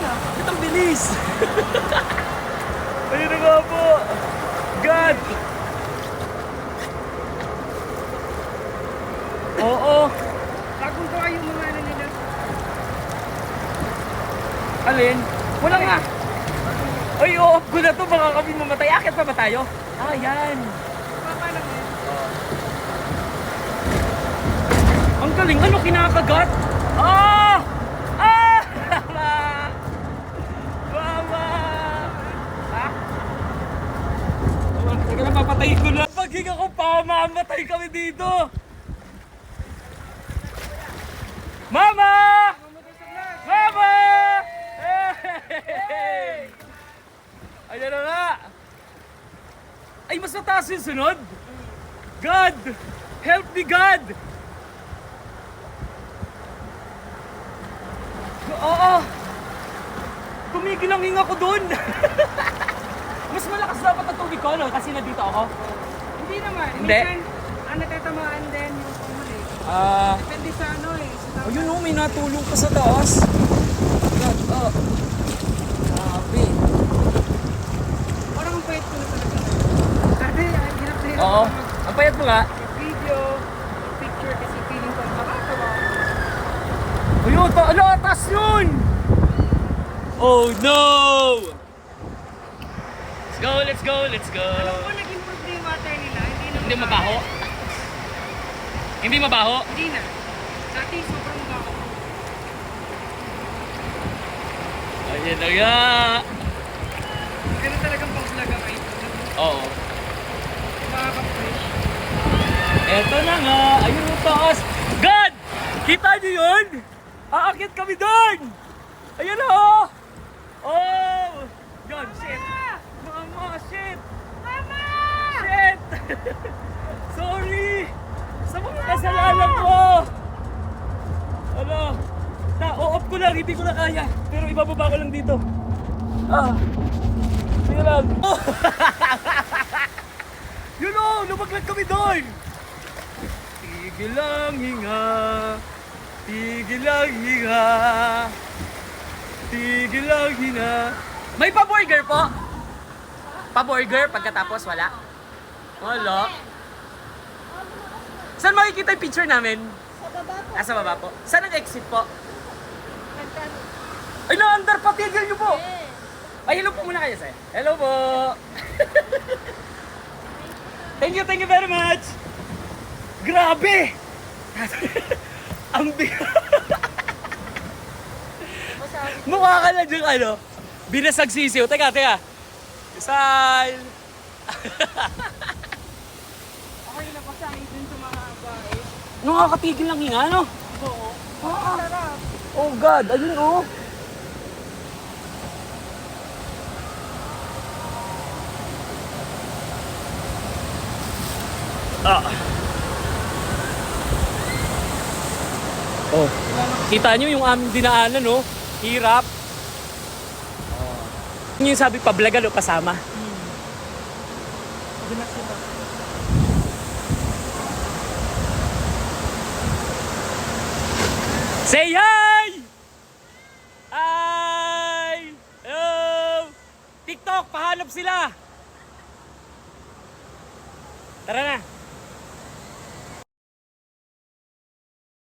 Ba't ang bilis? Ayun na nga po. God! Oo. Bagong gawa yung mga ano nila. Alin? Wala nga. Ay, oo. Ko na to. Baka kami mamatay. Akit pa ba tayo? Ah, yan. Papa lang yan. Ang galing. Ano kinakagat? Ah! Ah! Mama! Mama! Ha? Teka na, papatayin ko na. Paghinga ko pa, mamatay kami dito. Mama! Mama! Hey! Ayan na nga. Ay, mas mataas yung sunod. God! Help me, God! Oo! Tumigil ang hinga ko dun! Mas malakas dapat ang tubig ko, no? Kasi nandito ako. Hindi naman. Hindi? Minsan, ang natatamaan din yung pumuli. Ah... Depende sa ano eh. Sa Ayun oh, may natulong pa sa taas. God, oh. Grabe. parang ang payat ko na talaga. Kasi, hirap na hirap. Oo. Ang payat mo nga. Video, picture kasi feeling ko ang nakatawa. Ayun, ala, taas yun! Oh no! Let's go, let's go, let's go! Alam ko, nag-improve na yung water nila. Hindi mabaho? Hindi mabaho? Hindi na. Dati sobrang baho. Ayun na nga! Ganun talagang pang-vlog ang ay. Oo. Makaka-fresh. Eto na nga! Ayun yung taas! God! Kita niyo yun? Aakit kami doon! Ayun oh! Oh! God, shit! Mama, shit! Mama! Shit! Sorry! Sa mga kasalanan ko! Ano? Na-off ko lang, hindi ko na kaya. Pero ibababa ko lang dito. Ah! Sige lang. Oh! Yun o! Lumaglag kami doon! Tigil lang hinga. Tigil lang hinga. Tigil lang hinga. May pa-burger po? Pa-burger pagkatapos wala? Wala. Saan makikita yung picture namin? Sa baba po. Nasa baba po. Saan ang exit po? Ay, na-under pa. Tigil niyo po. Ay, hello po muna kayo, sir. Hello po. Thank you very much. Grabe. Ang mukha ka na dyan, ano? Binasag sisiw. Teka. Smile. Okay na pa sa akin dun sa mga bahay. Nakakatigil ng hinga, no? Oo. Ah. Sarap. Oh God, ayun oh. Ah. Oh. Kita nyo yung aming dinaanan, no? Hirap. Oh. Yung sabi pa, blagal o kasama. Say hi! Hi! Hello! TikTok, pahanap sila! Tara na!